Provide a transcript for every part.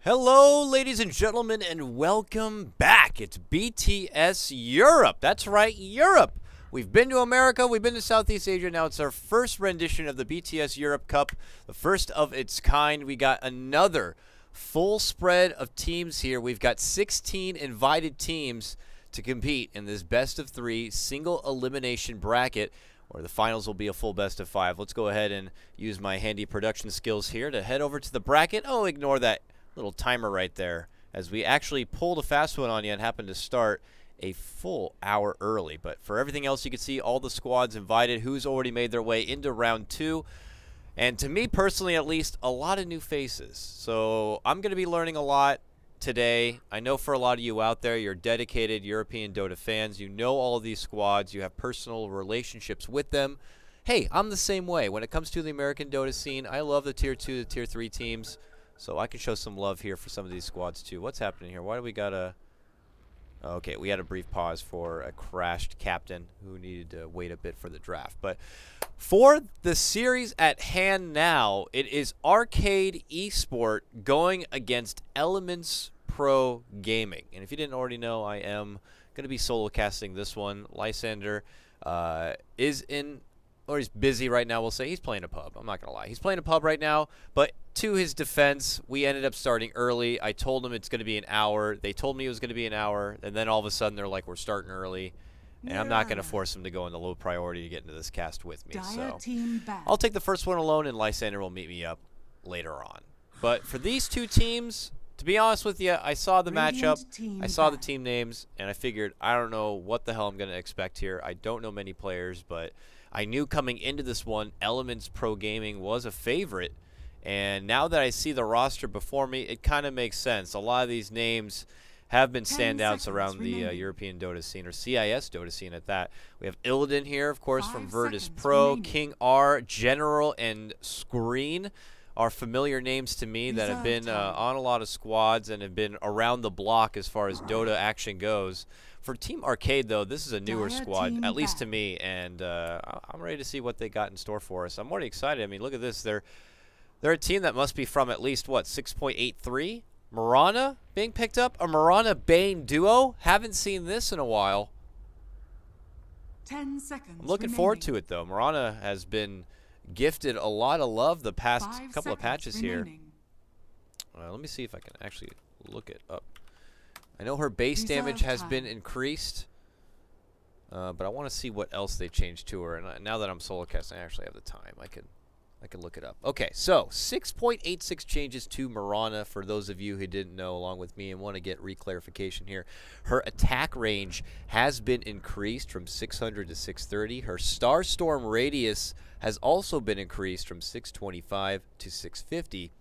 Hello, ladies and gentlemen, and welcome back. It's BTS Europe. That's right, Europe. We've been to America, we've been to Southeast Asia. Now it's our first rendition of the BTS Europe Cup, the first of its kind. We got another full spread of teams here. We've got 16 invited teams to compete in this best-of-3 single elimination bracket, where the finals will be a full best-of-5. Let's go ahead and use my handy production skills here to head over to the bracket. Oh, ignore that little timer right there, as we actually pulled a fast one on you and happened to start a full hour early. But for everything else, you can see all the squads invited, who's already made their way into round 2. And to me personally, at least, a lot of new faces. So I'm going to be learning a lot today. I know for a lot of you out there, you're dedicated European Dota fans. You know all of these squads. You have personal relationships with them. Hey, I'm the same way. When it comes to the American Dota scene, I love the Tier 2 to Tier 3 teams. So I can show some love here for some of these squads too. What's happening here? Why do we got a... Okay, we had a brief pause for a crashed captain who needed to wait a bit for the draft. But for the series at hand now, it is Arcade Esport going against Elements Pro Gaming. And if you didn't already know, I am going to be solo casting this one. Lysander is in... or he's busy right now, we'll say. He's playing a pub. I'm not going to lie. He's playing a pub right now. But to his defense, we ended up starting early. I told him it's going to be an hour. They told me it was going to be an hour. And then all of a sudden, they're like, we're starting early. And I'm not going to force him to go into low priority to get into this cast with me. So I'll take the first one alone, and Lysander will meet me up later on. But for these two teams, to be honest with you, I saw the matchup. I saw the team names, and I figured I don't know what the hell I'm going to expect here. I don't know many players, but I knew coming into this one, Elements Pro Gaming was a favorite. And now that I see the roster before me, it kind of makes sense. A lot of these names have been standouts around the European Dota scene, or CIS Dota scene at that. We have Illidan here, of course, from Virtus Pro. King R, General, and Screen are familiar names to me that have been on a lot of squads and have been around the block as far as Dota action goes. For Team Arcade, though, this is a newer squad, at least to me, and I'm ready to see what they got in store for us. I'm already excited. I mean, look at this. They're a team that must be from at least, what, 6.83? Mirana being picked up? A Mirana-Bane duo? Haven't seen this in a while. 10 seconds I'm looking forward to it, though. Mirana has been gifted a lot of love the past couple of patches here. Let me see if I can actually look it up. I know her base damage has been increased, but I want to see what else they changed to her. And now that I'm solo casting, I actually have the time. I can look it up. Okay, so 6.86 changes to Mirana for those of you who didn't know along with me and want to get reclarification here. Her attack range has been increased from 600 to 630. Her Star Storm radius has also been increased from 625 to 650.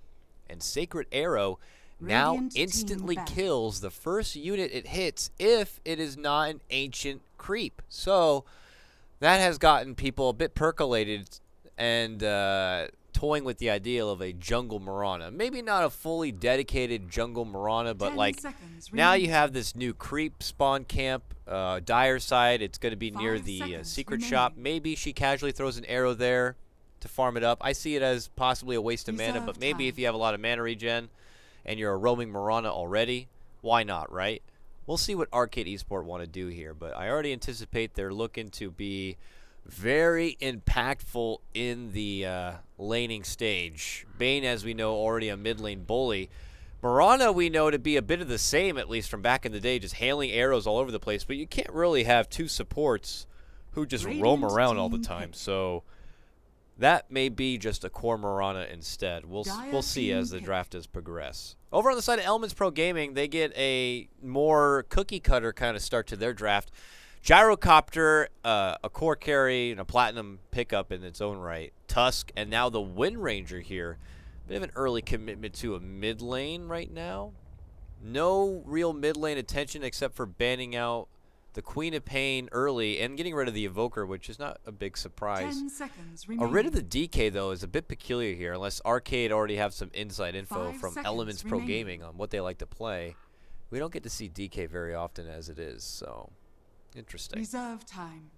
And Sacred Arrow now instantly kills the first unit it hits if it is not an ancient creep. So that has gotten people a bit percolated and toying with the ideal of a jungle Mirana. Maybe not a fully dedicated jungle Mirana, but like now you have this new creep spawn camp, Dire side. It's going to be near the secret shop. Maybe she casually throws an arrow there to farm it up. I see it as possibly a waste of mana, but maybe if you have a lot of mana regen and you're a roaming Mirana already, why not, right? We'll see what Arcade Esport want to do here, but I already anticipate they're looking to be very impactful in the laning stage. Bane, as we know, already a mid lane bully. Mirana we know to be a bit of the same, at least from back in the day, just hailing arrows all over the place, but you can't really have two supports who just roam around all the time, so that may be just a core Mirana instead. We'll see as the draft does progress. Over on the side of Elements Pro Gaming, they get a more cookie-cutter kind of start to their draft. Gyrocopter, a core carry, and a platinum pickup in its own right. Tusk, and now the Wind Ranger here. Bit of an early commitment to a mid lane right now. No real mid lane attention except for banning out the Queen of Pain early and getting rid of the Evoker, which is not a big surprise. 10 seconds A rid of the DK, though, is a bit peculiar here, unless Arcade already have some inside info from Elements Pro Gaming on what they like to play. We don't get to see DK very often as it is, so interesting. Reserve time.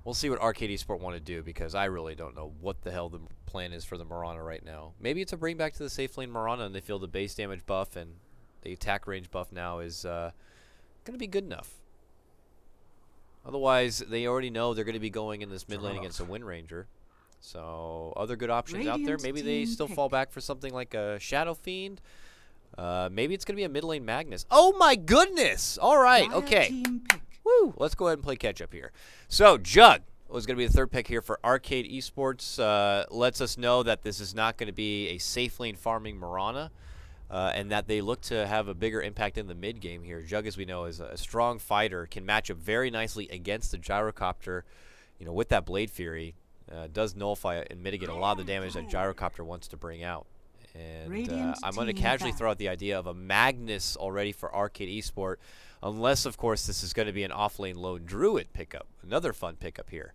We'll see what Arcade Esport want to do, because I really don't know what the hell the plan is for the Mirana right now. Maybe it's a bring back to the safe lane Mirana, and they feel the base damage buff and the attack range buff now is going to be good enough. Otherwise, they already know they're going to be going in this mid lane against a Wind Ranger. So, other good options out there. Maybe they still fall back for something like a Shadow Fiend. Maybe it's going to be a mid lane Magnus. Oh my goodness! All right, okay. Woo! Let's go ahead and play catch up here. So, Jug was going to be the third pick here for Arcade Esports. Lets us know that this is not going to be a safe lane farming Mirana, and that they look to have a bigger impact in the mid game here. Jug, as we know, is a strong fighter, can match up very nicely against the Gyrocopter. You know, with that Blade Fury, does nullify and mitigate a lot of the damage that Gyrocopter wants to bring out. And I'm going to casually throw out the idea of a Magnus already for Arcade Esport, unless, of course, this is going to be an off-lane lone Druid pickup. Another fun pickup here.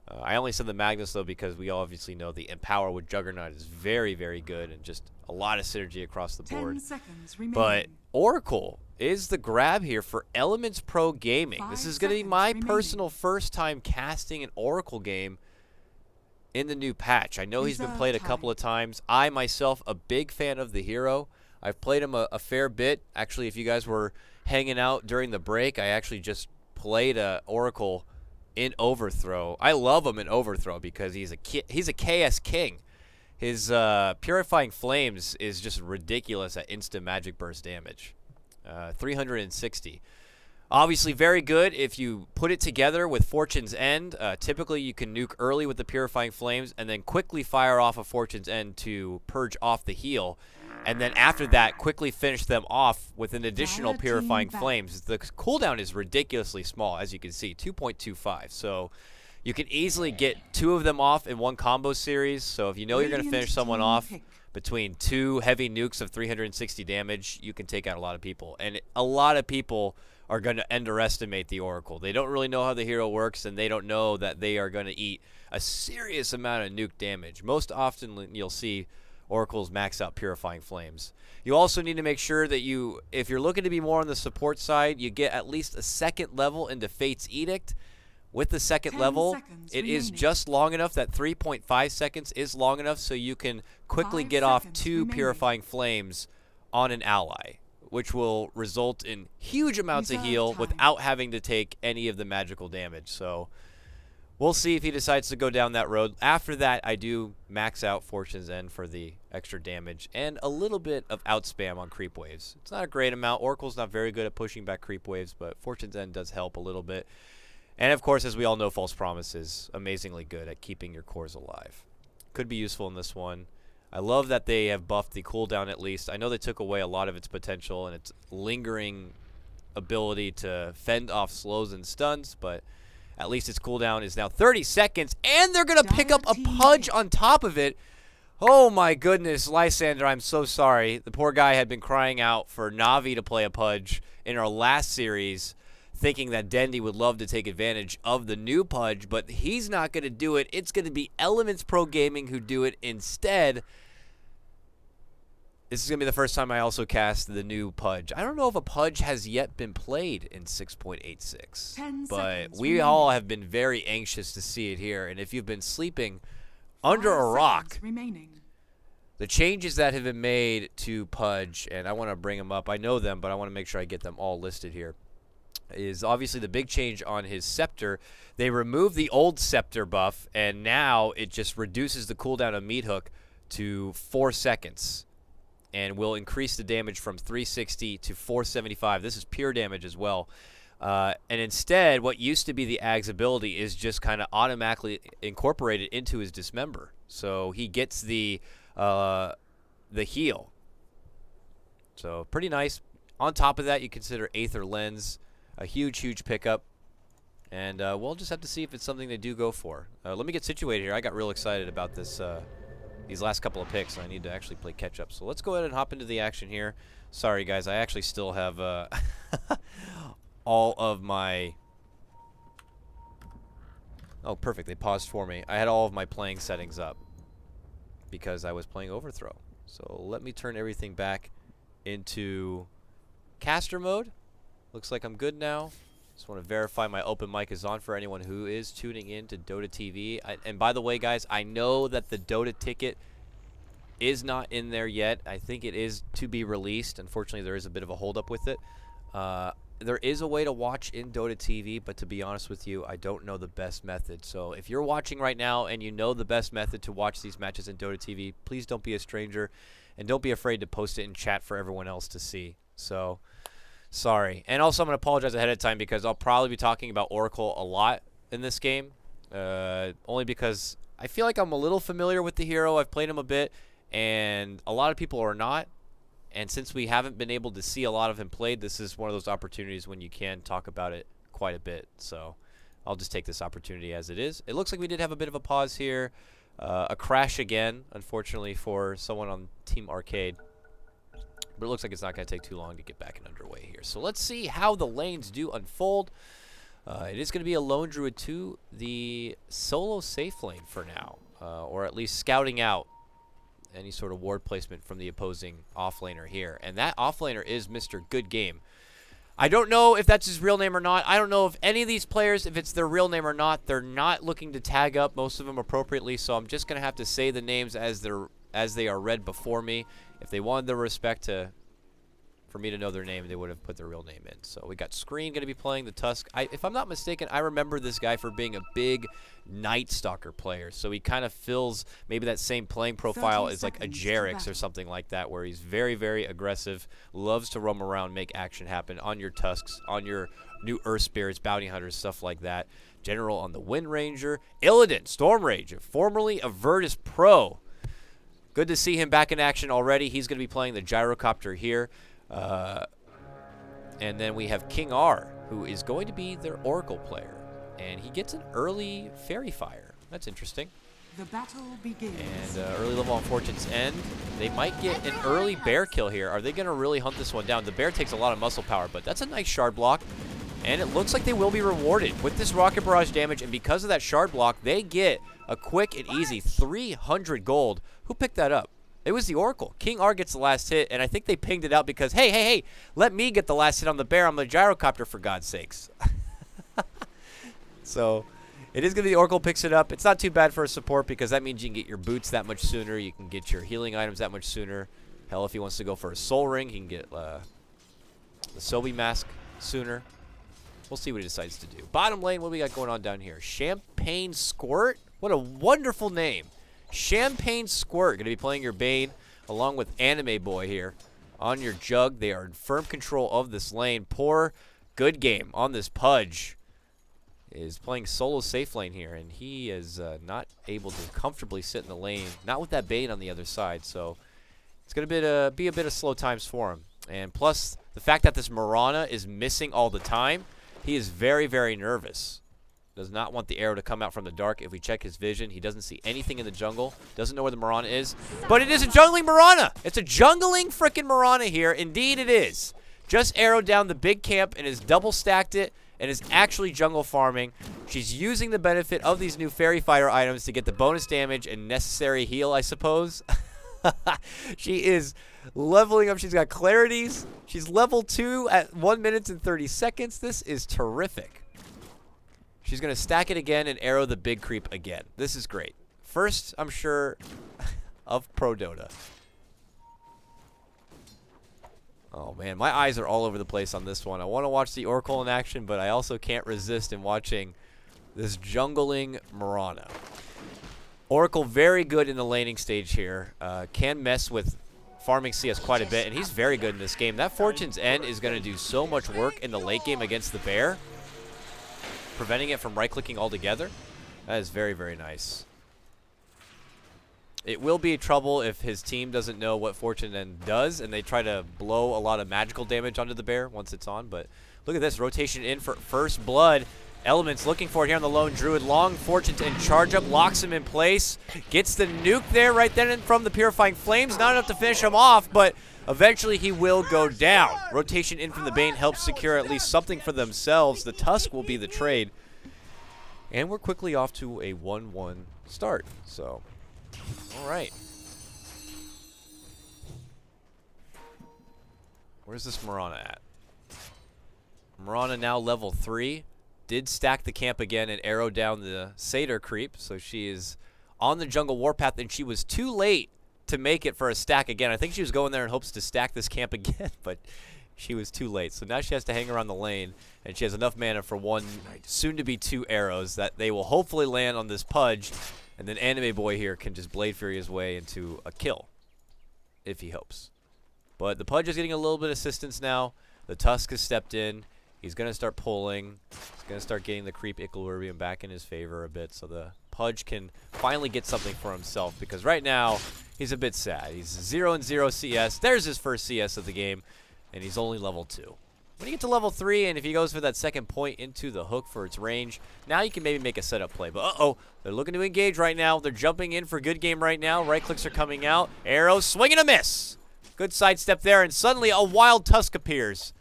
I only said the Magnus, though, because we obviously know the Empower with Juggernaut is very, very good, and just a lot of synergy across the board. 10 seconds remaining. But Oracle is the grab here for Elements Pro Gaming. This is going to be my personal first time casting an Oracle game in the new patch. I know he's been played a couple of times. I, myself, a big fan of the hero. I've played him a fair bit. Actually, if you guys were hanging out during the break, I actually just played Oracle in Overthrow. I love him in Overthrow because he's a KS king. His Purifying Flames is just ridiculous at instant magic burst damage. 360. Obviously very good if you put it together with Fortune's End. Typically you can nuke early with the Purifying Flames and then quickly fire off a Fortune's End to purge off the heal. And then after that, quickly finish them off with an additional Purifying Flames. The cooldown is ridiculously small, as you can see, 2.25. So you can easily get 2 of them off in one combo series. So if you know you're going to finish someone off between 2 heavy nukes of 360 damage, you can take out a lot of people. And a lot of people are going to underestimate the Oracle. They don't really know how the hero works, and they don't know that they are going to eat a serious amount of nuke damage. Most often you'll see Oracles max out Purifying Flames. You also need to make sure that if you're looking to be more on the support side, you get at least a second level into Fate's Edict. With the second level, it is just long enough that 3.5 seconds is long enough so you can quickly get off 2 Purifying Flames on an ally, which will result in huge amounts of heal without having to take any of the magical damage. So we'll see if he decides to go down that road. After that, I do max out Fortune's End for the extra damage and a little bit of outspam on creep waves. It's not a great amount. Oracle's not very good at pushing back creep waves, but Fortune's End does help a little bit. And of course, as we all know, False Promise is amazingly good at keeping your cores alive. Could be useful in this one. I love that they have buffed the cooldown at least. I know they took away a lot of its potential and its lingering ability to fend off slows and stuns, but at least its cooldown is now 30 seconds, and they're going to pick up a Pudge on top of it. Oh my goodness, Lysander, I'm so sorry. The poor guy had been crying out for Navi to play a Pudge in our last series, thinking that Dendy would love to take advantage of the new Pudge, but he's not going to do it. It's going to be Elements Pro Gaming who do it instead. This is going to be the first time I also cast the new Pudge. I don't know if a Pudge has yet been played in 6.86, but we all have been very anxious to see it here. And if you've been sleeping under a rock, the changes that have been made to Pudge, and I want to bring them up. I know them, but I want to make sure I get them all listed here, is obviously the big change on his Scepter. They removed the old Scepter buff, and now it just reduces the cooldown of Meat Hook to 4 seconds. And will increase the damage from 360 to 475. This is pure damage as well. And instead, what used to be the Ag's ability is just kind of automatically incorporated into his Dismember. So he gets the heal. So pretty nice. On top of that, you consider Aether Lens a huge, huge pickup. And we'll just have to see if it's something they do go for. Let me get situated here. I got real excited about this these last couple of picks, and I need to actually play catch-up. So let's go ahead and hop into the action here. Sorry, guys. I actually still have all of my... Oh, perfect. They paused for me. I had all of my playing settings up because I was playing Overthrow. So let me turn everything back into caster mode. Looks like I'm good now. Just want to verify my open mic is on for anyone who is tuning in to Dota TV. And by the way, guys, I know that the Dota ticket is not in there yet. I think it is to be released. Unfortunately, there is a bit of a holdup with it. There is a way to watch in Dota TV, but to be honest with you, I don't know the best method. So if you're watching right now and you know the best method to watch these matches in Dota TV, please don't be a stranger, and don't be afraid to post it in chat for everyone else to see. So, sorry. And also, I'm going to apologize ahead of time because I'll probably be talking about Oracle a lot in this game, only because I feel like I'm a little familiar with the hero. I've played him a bit, and a lot of people are not. And since we haven't been able to see a lot of him played, this is one of those opportunities when you can talk about it quite a bit. So I'll just take this opportunity as it is. It looks like we did have a bit of a pause here. A crash again, unfortunately, for someone on Team Arcade. But it looks like it's not going to take too long to get back and underway here. So let's see how the lanes do unfold. It is going to be a lone druid to the solo safe lane for now. Or at least scouting out any sort of ward placement from the opposing offlaner here. And that offlaner is Mr. Good Game. I don't know if that's his real name or not. I don't know if any of these players, if it's their real name or not. They're not looking to tag up most of them appropriately, so I'm just going to have to say the names as they are read before me. If they wanted the respect for me to know their name, they would have put their real name in. So we got Screen going to be playing the Tusk. If I'm not mistaken, I remember this guy for being a big Night Stalker player. So he kind of fills maybe that same playing profile as like a Jerix or something like that, where he's very, very aggressive, loves to roam around, make action happen on your Tusks, on your new Earth Spirits, Bounty Hunters, stuff like that. General on the Wind Ranger. Illidan, Storm Rage, formerly a Virtus Pro. Good to see him back in action already. He's going to be playing the Gyrocopter here. And then we have King R, who is going to be their Oracle player. And he gets an early Fairy Fire. That's interesting. The battle begins. And early level on Fortune's End. They might get an early bear kill here. Are they going to really hunt this one down? The bear takes a lot of muscle power, but that's a nice shard block. And it looks like they will be rewarded with this rocket barrage damage. And because of that shard block, they get a quick and easy 300 gold. Who picked that up? It was the Oracle. King R gets the last hit, and I think they pinged it out because, hey, let me get the last hit on the bear. I'm the Gyrocopter, for God's sakes. So it is going to be the Oracle picks it up. It's not too bad for a support because that means you can get your boots that much sooner. You can get your healing items that much sooner. Hell, if he wants to go for a soul ring, he can get the Sobi mask sooner. We'll see what he decides to do. Bottom lane, what do we got going on down here? Champagne Squirt? What a wonderful name. Champagne Squirt, going to be playing your Bane along with Anime Boy here on your Jug. They are in firm control of this lane. Poor Good Game on this Pudge is playing solo safe lane here, and he is not able to comfortably sit in the lane, not with that Bane on the other side, so it's going to be a bit of slow times for him. And plus, the fact that this Mirana is missing all the time, he is very, very nervous. Does not want the arrow to come out from the dark. If we check his vision, he doesn't see anything in the jungle. Doesn't know where the Mirana is. But it is a jungling Mirana. It's a jungling frickin' Mirana here. Indeed it is. Just arrowed down the big camp and has double stacked it and is actually jungle farming. She's using the benefit of these new Fairy Fire items to get the bonus damage and necessary heal, I suppose. She is leveling up. She's got clarities. She's level 2 at 1 minute and 30 seconds. This is terrific. She's going to stack it again and arrow the big creep again. This is great. First, I'm sure, of Pro Dota. Oh, man. My eyes are all over the place on this one. I want to watch the Oracle in action, but I also can't resist in watching this jungling Mirana. Oracle very good in the laning stage here. Can mess with farming CS quite a bit, and he's very good in this game. That Fortune's End is going to do so much work in the late game against the bear, preventing it from right-clicking altogether. That is very, very nice. It will be trouble if his team doesn't know what Fortune End does, and they try to blow a lot of magical damage onto the bear once it's on. But look at this. Rotation in for first blood. Elements looking for it here on the lone druid. Long Fortune End charge up, locks him in place. Gets the nuke there right then and from the Purifying Flames. Not enough to finish him off, but eventually he will go down. Rotation in from the Bane helps secure at least something for themselves. The Tusk will be the trade. And we're quickly off to a 1-1 start. So, all right. Where's this Mirana at? Mirana now level 3. Did stack the camp again and arrow down the Satyr creep. So she is on the jungle warpath, and she was too late to make it for a stack again. I think she was going there in hopes to stack this camp again, but she was too late. So now she has to hang around the lane, and she has enough mana for 1, soon to be 2 arrows that they will hopefully land on this Pudge, and then Anime Boy here can just Blade Fury his way into a kill, if he hopes. But the Pudge is getting a little bit of assistance now. The Tusk has stepped in. He's going to start pulling. He's going to start getting the creep Equilibrium back in his favor a bit, so the Pudge can finally get something for himself, because right now he's a bit sad. He's 0-0 CS. There's his first CS of the game, and he's only level 2. When you get to level 3, and if he goes for that second point into the hook for its range, now you can maybe make a setup play. But uh-oh, they're looking to engage right now. They're jumping in for good game right now. Right clicks are coming out. Arrows, swing and a miss. Good sidestep there, and suddenly a wild Tusk appears.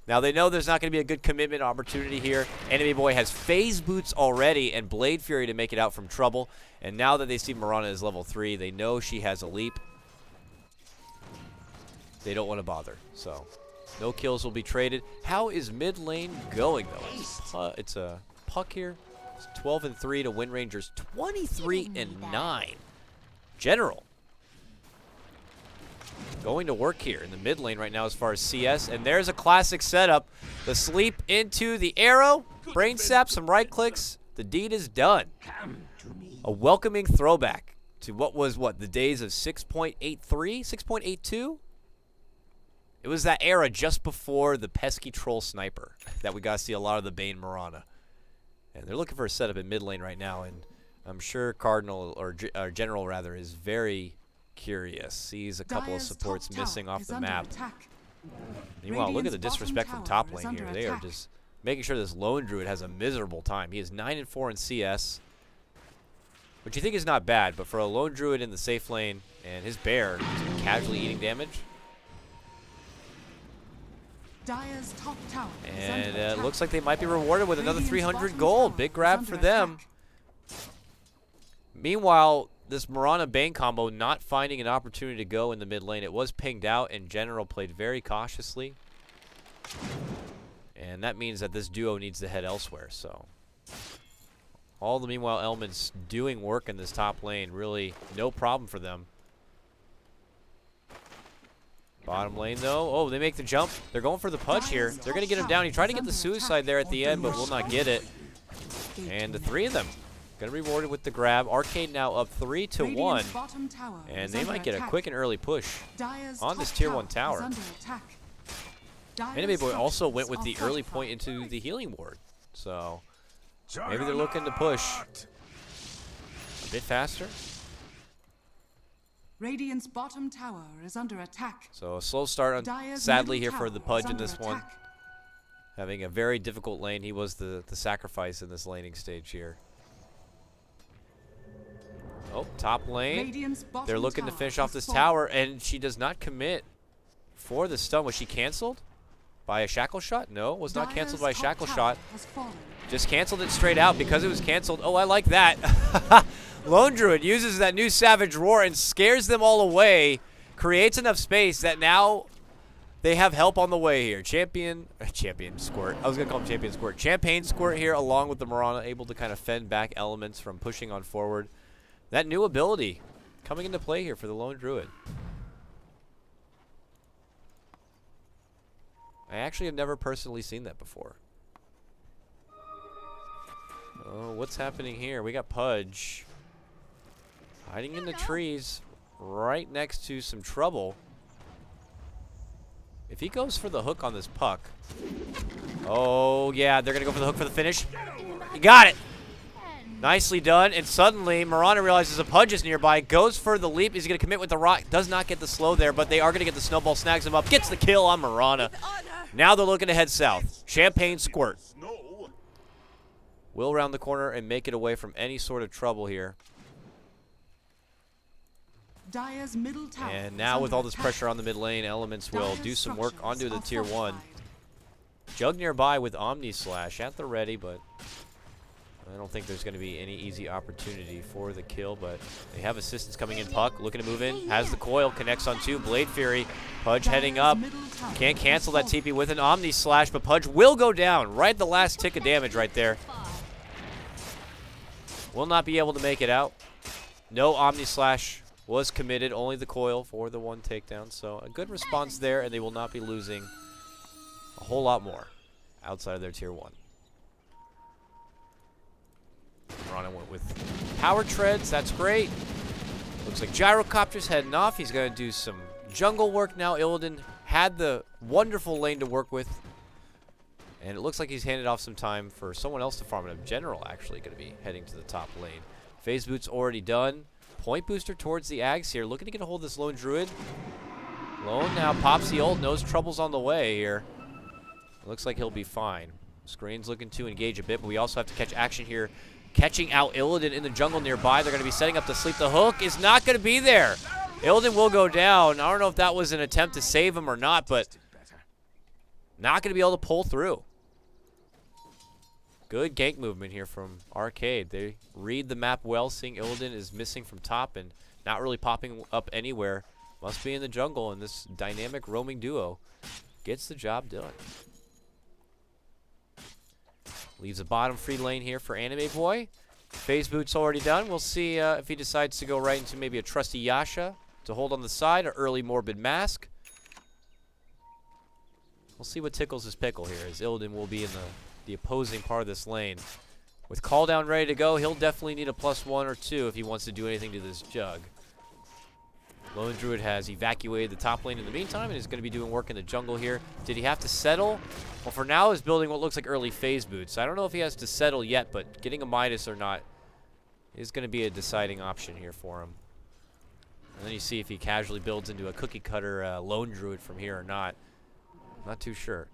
Now they know there's not going to be a good commitment opportunity here. Enemy Boy has Phase Boots already and Blade Fury to make it out from trouble. And now that they see Mirana is level 3, they know she has a leap. They don't want to bother, so no kills will be traded. How is mid lane going, though? It's a puck here. It's 12-3 to Wind Rangers 23-9. General going to work here in the mid lane right now as far as CS. And there's a classic setup. The sleep into the arrow. Brain sap, some right clicks. The deed is done. A welcoming throwback to what was, the days of 6.83? 6.82? It was that era just before the pesky troll sniper that we got to see a lot of the Bane Mirana. And they're looking for a setup in mid lane right now. And I'm sure Cardinal, or General rather, is very curious. Sees a couple of supports missing off the map. Meanwhile, look at the disrespect from top lane here. They are just making sure this lone druid has a miserable time. He is 9-4 in CS, which you think is not bad, but for a lone druid in the safe lane and his bear just casually eating damage. And it looks like they might be rewarded with another 300 gold. Big grab for them. Meanwhile, this Mirana Bane combo not finding an opportunity to go in the mid lane. It was pinged out, and General played very cautiously. And that means that this duo needs to head elsewhere. So all the meanwhile elements doing work in this top lane. Really no problem for them. Bottom lane, though. Oh, they make the jump. They're going for the Pudge here. They're going to get him down. He tried to get the suicide there at the end, but will not get it. And the 3 of them going to be rewarded with the grab. Arcade now up 3-1. And they might get a quick and early push on this tier 1 tower. Anime Boy also went with the early point into the healing ward. So maybe they're looking to push a bit faster. Radiant's bottom tower is under attack. So a slow start, sadly, here for the Pudge in this one. Having a very difficult lane. He was the sacrifice in this laning stage here. Oh, top lane. They're looking to finish off this tower, and she does not commit for the stun. Was she canceled by a shackle shot? No, was not canceled by a shackle shot. Just canceled it straight out because it was canceled. Oh, I like that. Lone Druid uses that new Savage Roar and scares them all away. Creates enough space that now they have help on the way here. Champion Squirt. I was going to call him Champion Squirt. Champagne Squirt here along with the Mirana, able to kind of fend back elements from pushing on forward. That new ability coming into play here for the Lone Druid. I actually have never personally seen that before. Oh, what's happening here? We got Pudge hiding in the trees right next to some trouble. If he goes for the hook on this puck. Oh, yeah, they're going to go for the hook for the finish. He got it. Nicely done. And suddenly, Mirana realizes a Pudge is nearby. Goes for the leap. He's going to commit with the rock. Does not get the slow there, but they are going to get the snowball. Snags him up. Gets the kill on Mirana. Now they're looking to head south. Champagne Squirt will round the corner and make it away from any sort of trouble here. And now with all this pressure on the mid lane, Elements will do some work onto the tier 1. Jug nearby with Omni Slash at the ready, but I don't think there's going to be any easy opportunity for the kill, but they have assistance coming in. Puck looking to move in. Has the coil. Connects on 2. Blade Fury. Pudge heading up. Can't cancel that TP with an Omni Slash, but Pudge will go down. Right at the last tick of damage right there. Will not be able to make it out. No Omni Slash was committed. Only the coil for the 1 takedown. So a good response there, and they will not be losing a whole lot more outside of their tier 1. Rana went with power treads. That's great. Looks like Gyrocopter's heading off. He's going to do some jungle work now. Illidan had the wonderful lane to work with. And it looks like he's handed off some time for someone else to farm it. General actually going to be heading to the top lane. Phase Boot's already done. Point booster towards the Ags here. Looking to get a hold of this Lone Druid. Lone now pops the ult. Knows trouble's on the way here. Looks like he'll be fine. Screen's looking to engage a bit, but we also have to catch action here. Catching out Illidan in the jungle nearby. They're going to be setting up to sleep. The hook is not going to be there. Illidan will go down. I don't know if that was an attempt to save him or not, but not going to be able to pull through. Good gank movement here from Arcade. They read the map well, seeing Illidan is missing from top and not really popping up anywhere. Must be in the jungle, and this dynamic roaming duo gets the job done. Leaves a bottom free lane here for Anime Boy. Phase Boot's already done. We'll see if he decides to go right into maybe a trusty Yasha to hold on the side, or early Morbid Mask. We'll see what tickles his pickle here, as Illidan will be in the opposing part of this lane. With call down ready to go, he'll definitely need a +1 or 2 if he wants to do anything to this Jug. Lone Druid has evacuated the top lane in the meantime and is going to be doing work in the jungle here. Did he have to settle? Well, for now, he's building what looks like early Phase Boots. I don't know if he has to settle yet, but getting a Midas or not is going to be a deciding option here for him. And then you see if he casually builds into a cookie cutter Lone Druid from here or not. Not too sure.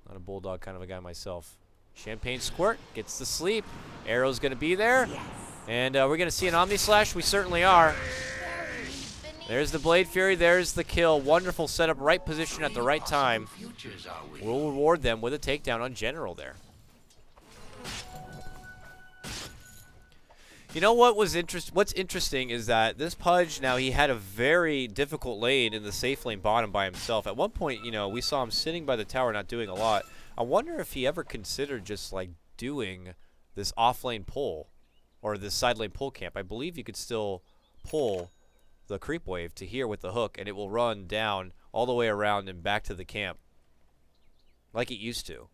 Not a Bulldog kind of a guy myself. Champagne Squirt gets to sleep. Arrow's going to be there. Yes. And we're going to see an Omni Slash. We certainly are. There's the Blade Fury. There's the kill. Wonderful setup. Right position at the right time. We'll reward them with a takedown on General there. You know what was what's interesting is that this Pudge, now he had a very difficult lane in the safe lane bottom by himself. At one point, you know, we saw him sitting by the tower not doing a lot. I wonder if he ever considered just like doing this off lane pull or this side lane pull camp. I believe you could still pull the creep wave to here with the hook, and it will run down all the way around and back to the camp like it used to.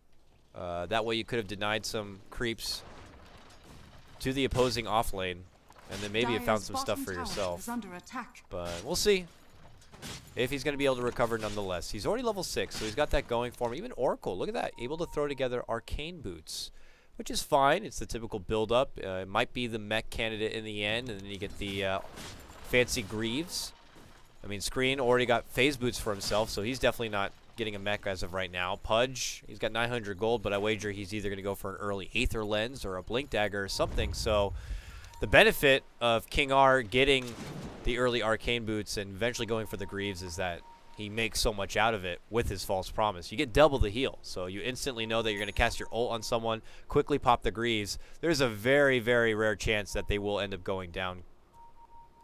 That way you could have denied some creeps to the opposing off lane, and then maybe have found some stuff for yourself. But we'll see if he's going to be able to recover nonetheless. He's already level 6, so he's got that going for him. Even Oracle, look at that, able to throw together Arcane Boots, which is fine. It's the typical build-up. It might be the mech candidate in the end, and then you get the fancy Greaves. I mean, Screen already got Phase Boots for himself, so he's definitely not getting a mech as of right now. Pudge, he's got 900 gold, but I wager he's either going to go for an early Aether Lens or a Blink Dagger or something. So the benefit of King R getting the early Arcane Boots and eventually going for the Greaves is that he makes so much out of it with his False Promise. You get double the heal, so you instantly know that you're going to cast your ult on someone, quickly pop the Greaves. There's a very, very rare chance that they will end up going down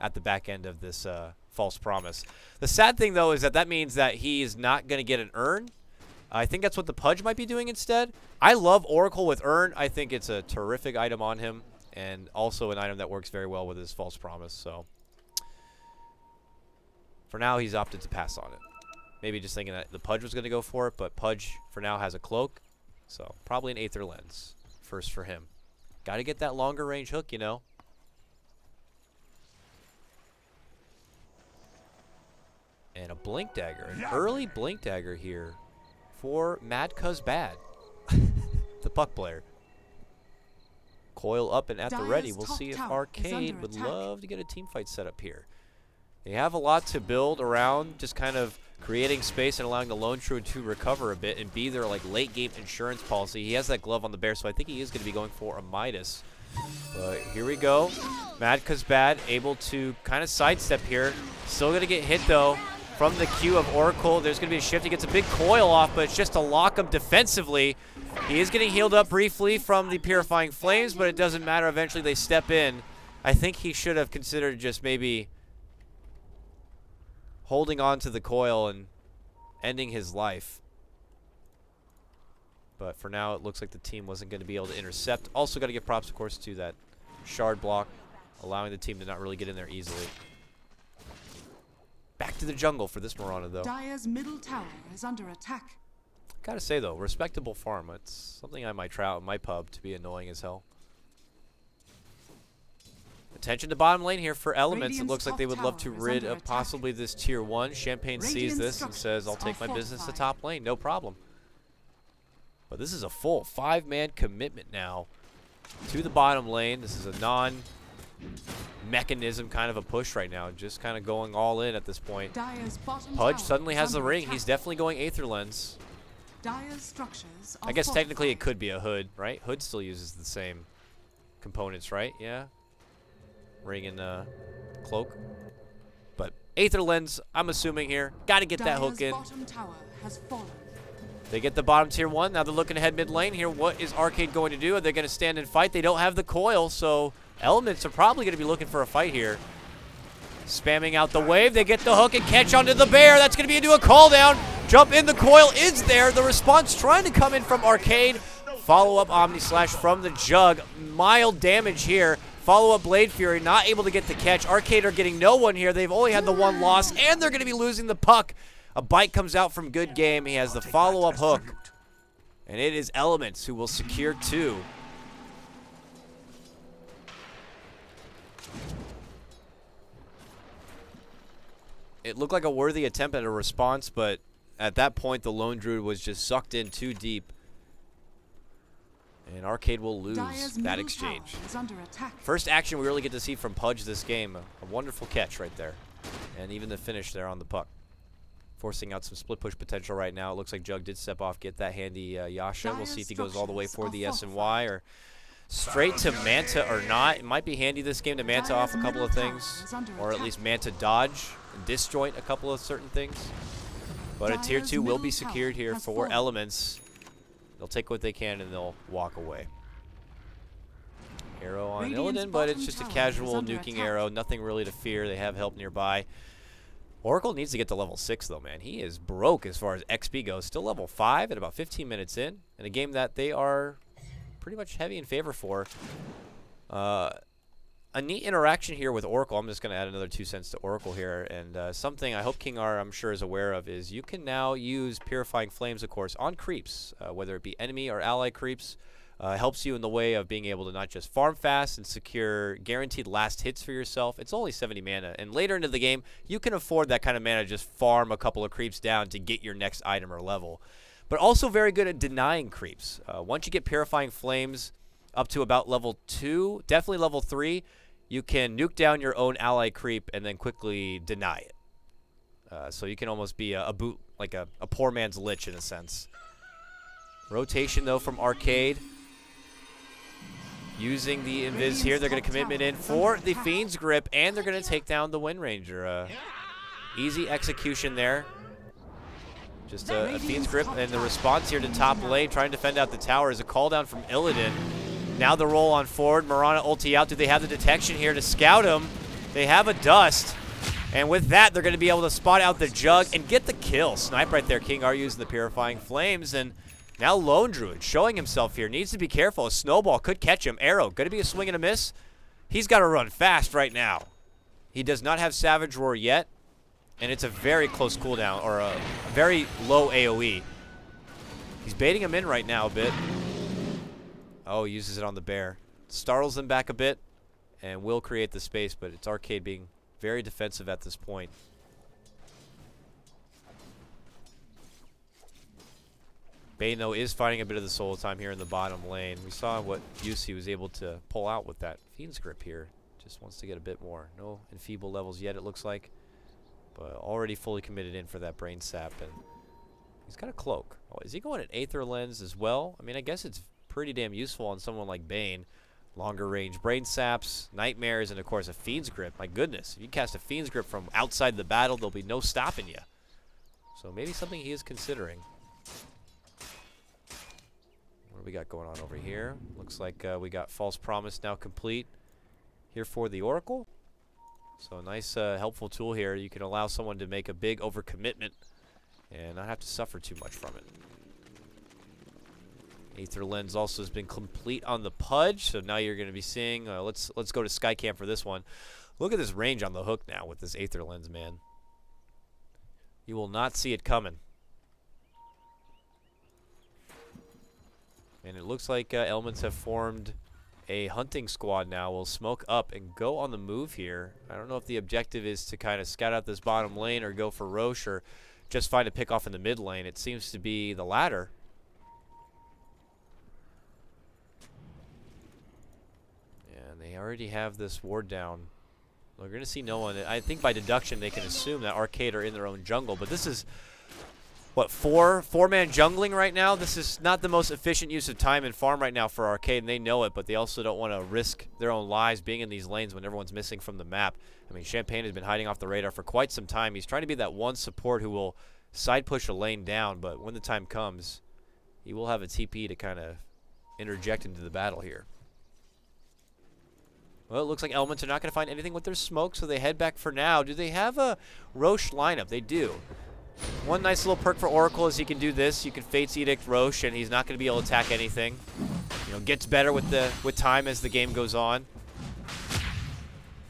at the back end of this False Promise. The sad thing, though, is that that means that he is not going to get an Urn. I think that's what the Pudge might be doing instead. I love Oracle with Urn. I think it's a terrific item on him, and also an item that works very well with his False Promise. So for now, he's opted to pass on it. Maybe just thinking that the Pudge was going to go for it, but Pudge for now has a cloak, so probably an Aether Lens first for him. Got to get that longer range hook, you know. And a Blink Dagger, an early Blink Dagger here for Mad Cuz Bad, the Puck player. Coil up and at the ready. We'll see if Arcade would love to get a team fight set up here. They have a lot to build around, just kind of creating space and allowing the Lone Druid to recover a bit and be their like late game insurance policy. He has that glove on the bear, so I think he is going to be going for a Midas. But here we go. Mad Cuz Bad able to kind of sidestep here. Still going to get hit though. from the Q of Oracle. There's going to be a shift. He gets a big coil off, but it's just to lock him defensively. He is getting healed up briefly from the Purifying Flames, but it doesn't matter. Eventually they step in. I think he should have considered just maybe holding on to the coil and ending his life. But for now, it looks like the team wasn't going to be able to intercept. Also got to give props, of course, to that shard block, allowing the team to not really get in there easily. Back to the jungle for this Mirana, though. Dire's middle tower is under attack. Gotta say, though, respectable farm. It's something I might try out in my pub to be annoying as hell. Attention to bottom lane here for Elements. Radiant's It looks like they would love to rid of attack. possibly this tier 1. Champagne sees Radiant this and says, I'll take my structures business to are top lane. No problem. But this is a full 5-man commitment now to the bottom lane. This is a non-mechanism kind of a push right now. Just kind of going all in at this point. Dire's bottom Pudge tower suddenly is has the under ring. attack. He's definitely going Aether Lens. Dire's structures are I guess technically it fortified. could be a hood, right? Hood still uses the same components, right? Yeah. Ring and cloak. But Aether Lens, I'm assuming here. Got to get that hook in. Dire's bottom tower has fallen. They get the bottom tier 1. Now they're looking ahead mid lane here. What is Arcade going to do? Are they going to stand and fight? They don't have the coil, so Elements are probably going to be looking for a fight here. Spamming out the wave. They get the hook and catch onto the bear. That's going to be into a call down. Jump in. The coil is there. The response trying to come in from Arcade. Follow-up Omni Slash from the Jug. Mild damage here. Follow-up Blade Fury. Not able to get the catch. Arcade are getting no one here. They've only had the one loss, and they're going to be losing the puck. A bite comes out from Good Game. He has the follow-up hook. And it is Elements who will secure 2. It looked like a worthy attempt at a response, but at that point, the Lone Druid was just sucked in too deep. And Arcade will lose Dire's that middle exchange. tower is under attack. First action we really get to see from Pudge this game. A wonderful catch right there. And even the finish there on the puck. Forcing out some split push potential right now. It looks like Jug did step off, get that handy Yasha. We'll see if he goes all the way for the S&Y or straight to Manta or not. It might be handy this game to Manta off a couple of things. Or at least Manta dodge and disjoint a couple of certain things. But a tier 2 will be secured here for Elements. They'll take what they can and they'll walk away. Arrow on Illidan, but it's just a casual nuking arrow. Nothing really to fear. They have help nearby. Oracle needs to get to level 6, though, man. He is broke as far as XP goes. Still level 5 at about 15 minutes in a game that they are pretty much heavy in favor for. A neat interaction here with Oracle. I'm just going to add another 2 cents to Oracle here. And something I hope King R, I'm sure, is aware of is you can now use Purifying Flames, of course, on creeps, whether it be enemy or ally creeps. Helps you in the way of being able to not just farm fast and secure guaranteed last hits for yourself. It's only 70 mana. And later into the game, you can afford that kind of mana, just farm a couple of creeps down to get your next item or level. But also very good at denying creeps. Once you get Purifying Flames up to about level 2, definitely level 3, you can nuke down your own ally creep and then quickly deny it. So you can almost be a boot, like a poor man's lich in a sense. Rotation, though, from Arcade. Using the Invis here, they're going to commitment in for the Fiend's Grip, and they're going to take down the Wind Ranger. Easy execution there. Just a Fiend's Grip, and the response here to top lane, trying to defend out the tower, is a call down from Illidan. Now the roll on forward. Mirana ulti out. Do they have the detection here to scout him? They have a dust. And with that, they're going to be able to spot out the Jug and get the kill. Snipe right there. King R using the Purifying Flames, and now Lone Druid showing himself here. Needs to be careful. A snowball could catch him. Arrow, going to be a swing and a miss. He's got to run fast right now. He does not have Savage Roar yet, and it's a very close cooldown, or a very low AoE. He's baiting him in right now a bit. Oh, he uses it on the bear. Startles them back a bit, and will create the space, but it's Arcade being very defensive at this point. Bane, though, is finding a bit of the soul time here in the bottom lane. We saw what use he was able to pull out with that Fiend's Grip here. Just wants to get a bit more. No enfeeble levels yet, it looks like. But already fully committed in for that Brain Sap. And he's got a cloak. Oh, is he going at Aether Lens as well? I mean, I guess it's pretty damn useful on someone like Bane. Longer range brain saps, nightmares, and of course a Fiend's Grip. My goodness, if you cast a Fiend's Grip from outside the battle, there'll be no stopping you. So maybe something he is considering. What do we got going on over here? Looks like we got False Promise now complete here for the Oracle. So a nice helpful tool here. You can allow someone to make a big overcommitment and not have to suffer too much from it. Aether Lens also has been complete on the Pudge, so now you're going to be seeing. Let's go to Skycam for this one. Look at this range on the hook now with this Aether Lens, man. You will not see it coming. And it looks like Elements have formed a hunting squad now. Will smoke up and go on the move here. I don't know if the objective is to kind of scout out this bottom lane or go for Roche or just find a pick off in the mid lane. It seems to be the latter. They already have this ward down. We're going to see no one. I think by deduction they can assume that Arcade are in their own jungle. But this is, what, four-man jungling right now? This is not the most efficient use of time and farm right now for Arcade, and they know it, but they also don't want to risk their own lives being in these lanes when everyone's missing from the map. I mean, Champagne has been hiding off the radar for quite some time. He's trying to be that one support who will side push a lane down, but when the time comes, he will have a TP to kind of interject into the battle here. Well, it looks like Elements are not going to find anything with their smoke, so they head back for now. Do they have a Roche lineup? They do. One nice little perk for Oracle is he can do this. You can Fate's Edict Roche, and he's not going to be able to attack anything. You know, gets better with time as the game goes on,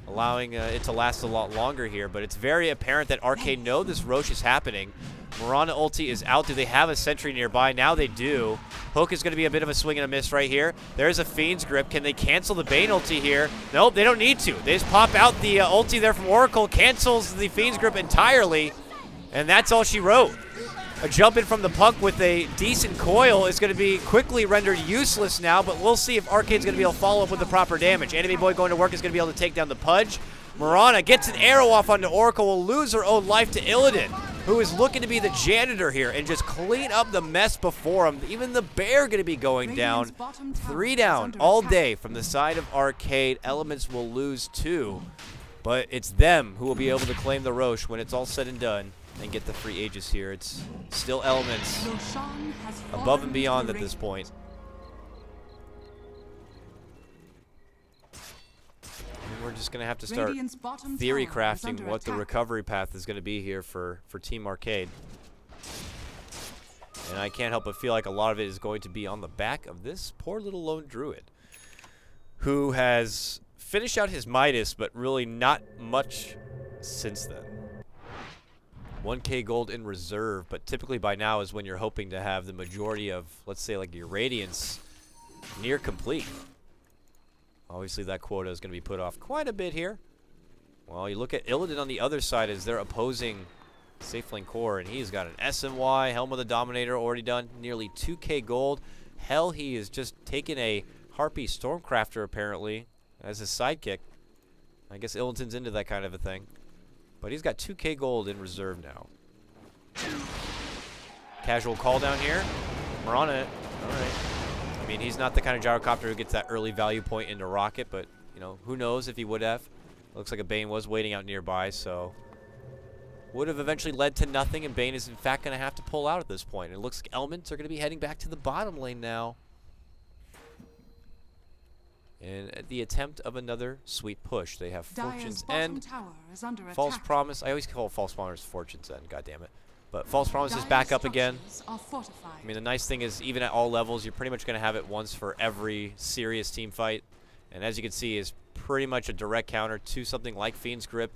allowing it to last a lot longer here. But it's very apparent that Arcade know this Roche is happening. Mirana ulti is out. Do they have a sentry nearby? Now they do. Hook is going to be a bit of a swing and a miss right here. There's a Fiend's Grip. Can they cancel the Bane ulti here? Nope, they don't need to. They just pop out the ulti there from Oracle, cancels the Fiend's Grip entirely, and that's all she wrote. A jump in from the Punk with a decent coil is going to be quickly rendered useless now, but we'll see if Arcade's going to be able to follow up with the proper damage. Enemy Boy going to work is going to be able to take down the Pudge. Mirana gets an arrow off onto Oracle, will lose her own life to Illidan, who is looking to be the janitor here and just clean up the mess before him. Even the bear going to be going down. 3 down all day from the side of Arcade. Elements will lose 2, but it's them who will be able to claim the Roche when it's all said and done and get the free Aegis here. It's still Elements above and beyond at this point. We're just going to have to start theory crafting what the recovery path is going to be here for Team Arcade. And I can't help but feel like a lot of it is going to be on the back of this poor little lone druid, who has finished out his Midas, but really not much since then. 1k gold in reserve, but typically by now is when you're hoping to have the majority of, let's say, like your Radiance near complete. Obviously, that quota is going to be put off quite a bit here. Well, you look at Illidan on the other side as they're opposing Safelink Core, and he's got an SMY, Helm of the Dominator already done, nearly 2k gold. Hell, he is just taking a Harpy Stormcrafter, apparently, as his sidekick. I guess Illidan's into that kind of a thing. But he's got 2k gold in reserve now. Casual call down here. Mirana, all right. I mean, he's not the kind of gyrocopter who gets that early value point into Rocket, but, you know, who knows if he would have. Looks like a Bane was waiting out nearby, so would have eventually led to nothing, and Bane is, in fact, going to have to pull out at this point. And it looks like Elements are going to be heading back to the bottom lane now. And at the attempt of another sweet push, they have Fortune's End, False Promise. I always call False Promise Fortune's End, goddammit. But False Promise is back up again. I mean, the nice thing is, even at all levels, you're pretty much going to have it once for every serious team fight. And as you can see, is pretty much a direct counter to something like Fiend's Grip.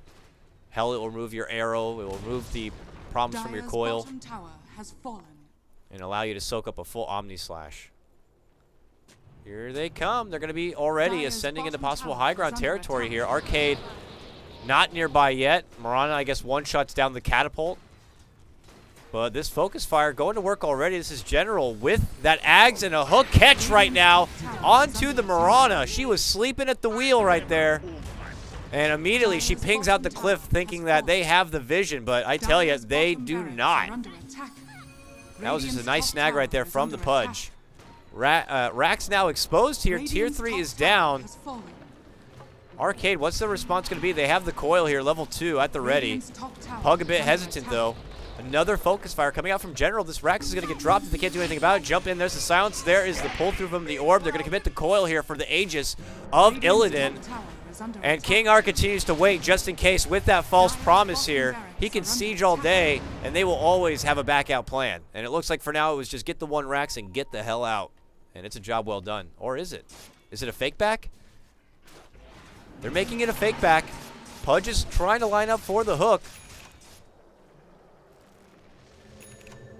Hell, it will remove your arrow. It will remove the problems from your coil. And allow you to soak up a full Omni Slash. Here they come. They're going to be already ascending into possible high ground territory here. Arcade not nearby yet. Mirana, I guess, one-shots down the catapult. But this focus fire going to work already. This is General with that Ags and a hook catch right now onto the Mirana. She was sleeping at the wheel right there. And immediately she pings out the cliff thinking that they have the vision. But I tell you, they do not. That was just a nice snag right there from the Pudge. Rack's now exposed here. Tier Radiant's 3 top is tower down. has fallen. Arcade, what's the response going to be? They have the coil here, level 2 at the ready. Radiant's top tower Pug a bit is under hesitant, attack. though. Another focus fire coming out from General. This Rax is going to get dropped if they can't do anything about it. Jump in, there's the silence. There is the pull through from the orb. They're going to commit the coil here for the Aegis of Radiant's Illidan. top tower is under And attack. King R continues to wait just in case with that false promise here. He can siege all day, and they will always have a back out plan. And it looks like for now it was just get the one Rax and get the hell out. And it's a job well done. Or is it? Is it a fake back? They're making it a fake back. Pudge is trying to line up for the hook.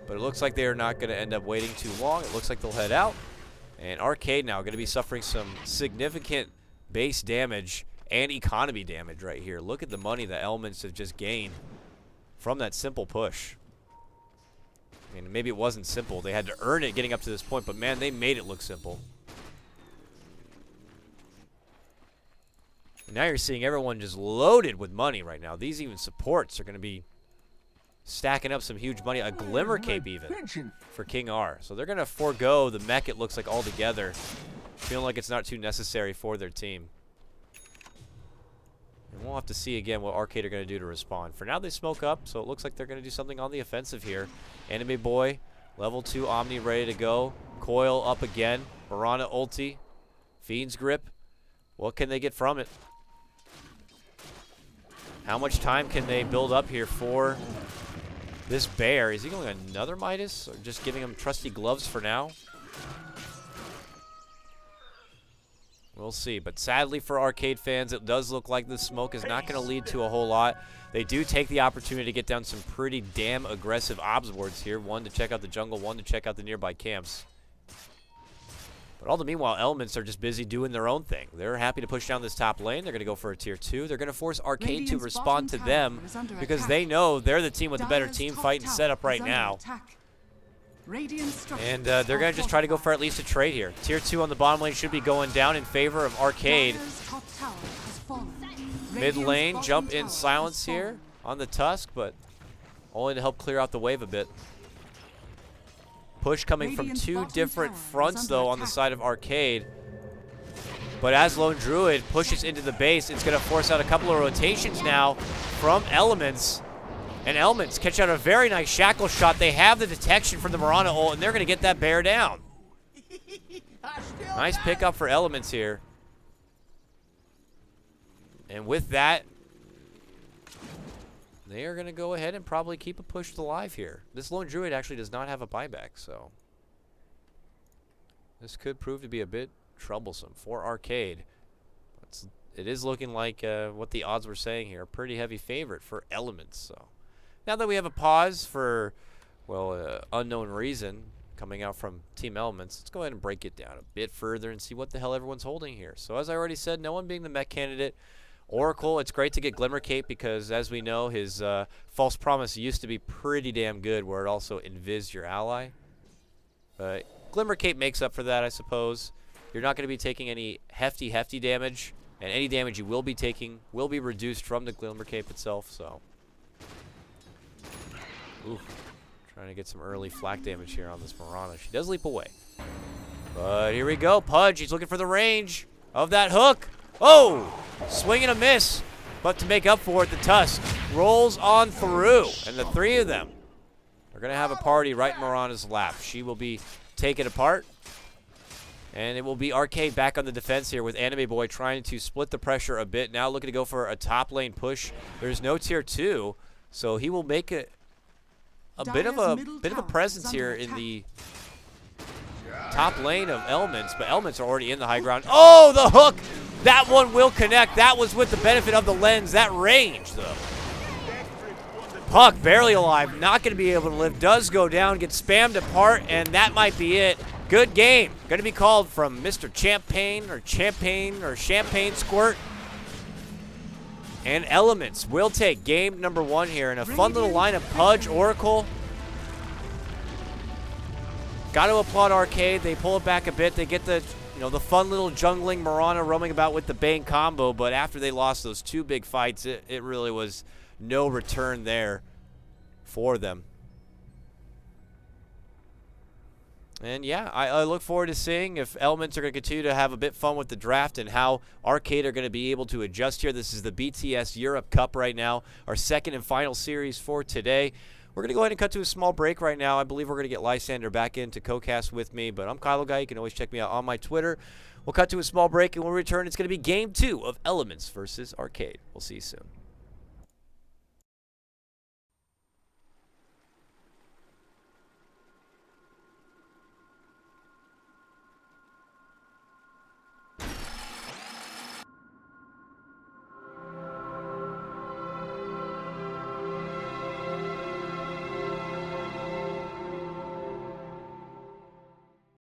But it looks like they are not going to end up waiting too long. It looks like they'll head out. And Arcade now going to be suffering some significant base damage and economy damage right here. Look at the money the Elements have just gained from that simple push. I mean, maybe it wasn't simple. They had to earn it getting up to this point, but man, they made it look simple. And now you're seeing everyone just loaded with money right now. These even supports are going to be stacking up some huge money. A Glimmer Cape even for King R. So they're going to forego the mech, it looks like, altogether. Feeling like it's not too necessary for their team. And we'll have to see again what Arcade are going to do to respond. For now, they smoke up, so it looks like they're going to do something on the offensive here. Anime Boy, level 2 Omni ready to go. Coil up again. Mirana ulti. Fiend's Grip. What can they get from it? How much time can they build up here for this bear? Is he going another Midas, or just giving him trusty gloves for now? We'll see. But sadly for Arcade fans, it does look like the smoke is not going to lead to a whole lot. They do take the opportunity to get down some pretty damn aggressive obs boards here. One to check out the jungle, one to check out the nearby camps. But all the meanwhile, Elements are just busy doing their own thing. They're happy to push down this top lane. They're going to go for a tier 2. They're going to force Arcade to respond to them because they know they're the team with the better team fight and setup right now. And they're going to just try to go for at least a trade here. Tier 2 on the bottom lane should be going down in favor of Arcade. Mid lane, jump in silence here on the Tusk, but only to help clear out the wave a bit. Push coming from two different fronts, though, on the side of Arcade. But as Lone Druid pushes into the base, it's going to force out a couple of rotations now from Elements. And Elements catch out a very nice shackle shot. They have the detection from the Mirana ult, and they're going to get that bear down. Nice pickup for Elements here. And with that, they are going to go ahead and probably keep a push alive here. This Lone Druid actually does not have a buyback, so this could prove to be a bit troublesome for Arcade. It is looking like what the odds were saying here, a pretty heavy favorite for Elements. So now that we have a pause for, well, unknown reason coming out from Team Elements, let's go ahead and break it down a bit further and see what the hell everyone's holding here. So as I already said, no one being the mech candidate. Oracle, it's great to get Glimmer Cape because, as we know, his false promise used to be pretty damn good where it also invis your ally. But Glimmer Cape makes up for that, I suppose. You're not going to be taking any hefty damage, and any damage you will be taking will be reduced from the Glimmer Cape itself, so. Ooh, trying to get some early flak damage here on this Mirana. She does leap away. But here we go. Pudge, he's looking for the range of that hook. Oh! Swing and a miss. But to make up for it, the Tusk rolls on through. And the three of them are going to have a party right in Mirana's lap. She will be taken apart. And it will be Arcade back on the defense here with Anime Boy trying to split the pressure a bit. Now looking to go for a top lane push. There's no tier 2. So he will make a bit of a presence here in the top lane of Elements. But Elements are already in the high ground. Oh, the hook! That one will connect. That was with the benefit of the lens. That range, though. Puck, barely alive. Not going to be able to live. Does go down. Gets spammed apart. And that might be it. Good game. Going to be called from Mr. Champagne Squirt. And Elements will take game number 1 here. In a fun little line of Pudge, Oracle. Got to applaud Arcade. They pull it back a bit. They get the the fun little jungling Mirana roaming about with the Bane combo, but after they lost those 2 big fights, it really was no return there for them. And yeah, I look forward to seeing if Elements are going to continue to have a bit fun with the draft and how Arcade are going to be able to adjust here. This is the BTS Europe Cup right now, our second and final series for today. We're going to go ahead and cut to a small break right now. I believe we're going to get Lysander back in to co-cast with me, but I'm KotLGuy. You can always check me out on my Twitter. We'll cut to a small break, and when we return, it's going to be Game 2 of Elements versus Arcade. We'll see you soon.